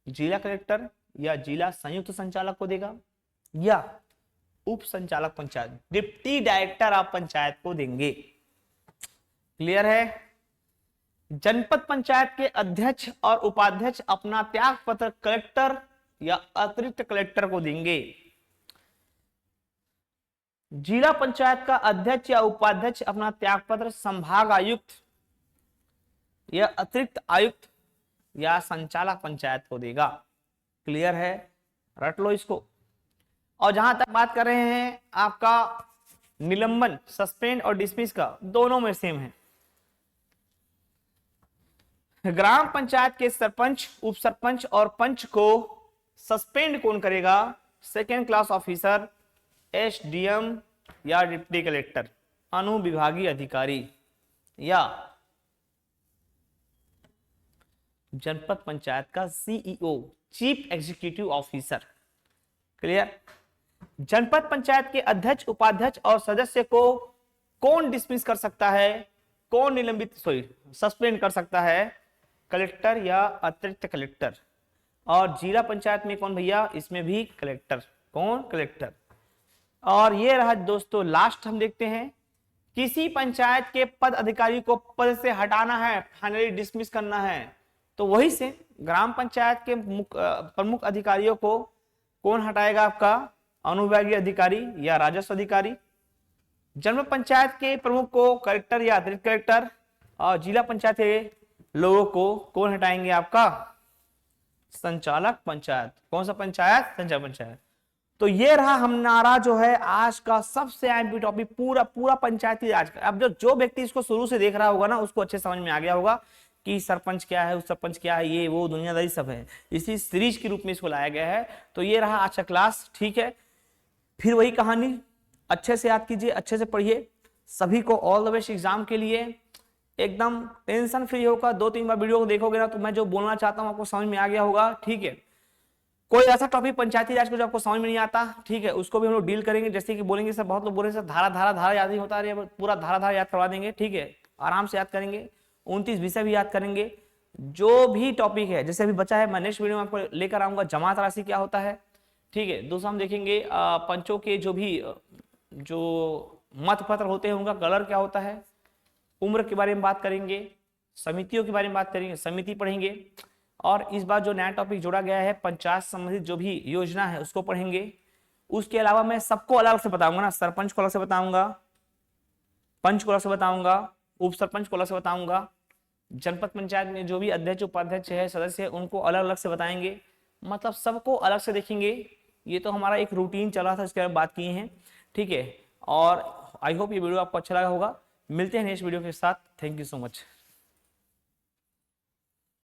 जिला कलेक्टर या जिला संयुक्त संचालक को देगा, या उप संचालक panchayat, deputy director of panchayat को देंगे। क्लियर है? जनपद पंचायत के अध्यक्ष और उपाध्यक्ष अपना त्यागपत्र कलेक्टर या अतिरिक्त कलेक्टर को देंगे। जिला पंचायत का अध्यक्ष या उपाध्यक्ष अपना त्यागपत्र संभाग आयुक्त या अतिरिक्त आयुक्त या संचालक पंचायत को देगा। क्लियर है? रट लो इसको। और जहां तक बात कर रहे हैं आपका निलंबन, सस्पेंड और डिसमिस का, दोनों में सेम है। ग्राम पंचायत के सरपंच, उप सरपंच और पंच को सस्पेंड कौन करेगा? सेकेंड क्लास ऑफिसर, एसडीएम या डिप्टी कलेक्टर, अनुविभागीय अधिकारी, या जनपद पंचायत का CEO, chief executive officer. Clear? जनपद पंचायत के अध्यक्ष, उपाध्यक्ष और सदस्य को कौन डिसमिस कर सकता है, कौन निलंबित सस्पेंड कर सकता है, कलेक्टर या अतिरिक्त कलेक्टर। और जिला पंचायत में कौन भैया, इसमें भी कलेक्टर। कौन, कलेक्टर। और ये रहा दोस्तों लास्ट, हम देखते हैं किसी पंचायत के पद अधिकारी को पद से हटाना है, फाइनली डिसमिस करना है, तो वही से ग्राम पंचायत के प्रमुख अधिकारियों को कौन हटाएगा, आपका अनुविभागीय अधिकारी या राजस्व अधिकारी। जनपद पंचायत के प्रमुख को कलेक्टर या अतिरिक्त कलेक्टर, और जिला पंचायत के लोगों को कौन हटाएंगे, आपका संचालक पंचायत। कौन सा पंचायत, संचालक पंचायत। तो ये रहा हमारा जो है आज का सबसे अहम टॉपिक, पूरा पंचायती राज का। अब जो व्यक्ति इसको शुरू से देख रहा होगा ना, उसको अच्छे समझ में आ गया होगा कि सरपंच क्या है, उस सरपंच क्या है, ये वो दुनियादारी सब है। इसी सीरीज के रूप में इसको लाया गया है। तो ये रहा आज का क्लास, ठीक है। फिर वही कहानी, अच्छे से याद कीजिए, अच्छे से पढ़िए। सभी को ऑल द बेस्ट एग्जाम के लिए। एकदम टेंशन फ्री होगा, 2-3 बार वीडियो को देखोगे ना तो मैं जो बोलना चाहता हूँ आपको समझ में आ गया होगा, ठीक है। कोई ऐसा टॉपिक पंचायती राज को जो आपको समझ में नहीं आता, ठीक है, उसको भी हम लोग डील करेंगे। जैसे कि बोलेंगे सर, बहुत लोग बोलेंगे सर धारा याद नहीं होता, पूरा धारा याद करवा देंगे, ठीक है, आराम से याद करेंगे। 29 विषय भी याद करेंगे। जो भी टॉपिक है जैसे अभी बचा है, मैं नेक्स्ट वीडियो में आपको लेकर आऊंगा। जमात राशि क्या होता है, ठीक है। दूसरा हम देखेंगे पंचों के जो मत पत्र होते हैं उनका कलर क्या होता है। उम्र के बारे में बात करेंगे। समितियों के बारे में बात करेंगे, समिति पढ़ेंगे। और इस बार जो नया टॉपिक जोड़ा गया है पंचायत संबंधित जो भी योजना है उसको पढ़ेंगे। उसके अलावा मैं सबको अलग अलग से बताऊंगा ना, सरपंच को अलग से बताऊंगा, पंच को अलग से बताऊंगा, उप सरपंच को अलग से बताऊंगा, जनपद पंचायत में जो भी अध्यक्ष उपाध्यक्ष है सदस्य है उनको अलग अलग से बताएंगे। मतलब सबको अलग से देखेंगे। ये तो हमारा एक रूटीन चला था, इसके बारे में बात किए हैं, ठीक है। और आई होप ये वीडियो आपको अच्छा लगा होगा। मिलते हैं नेक्स्ट वीडियो के साथ। Thank you so much.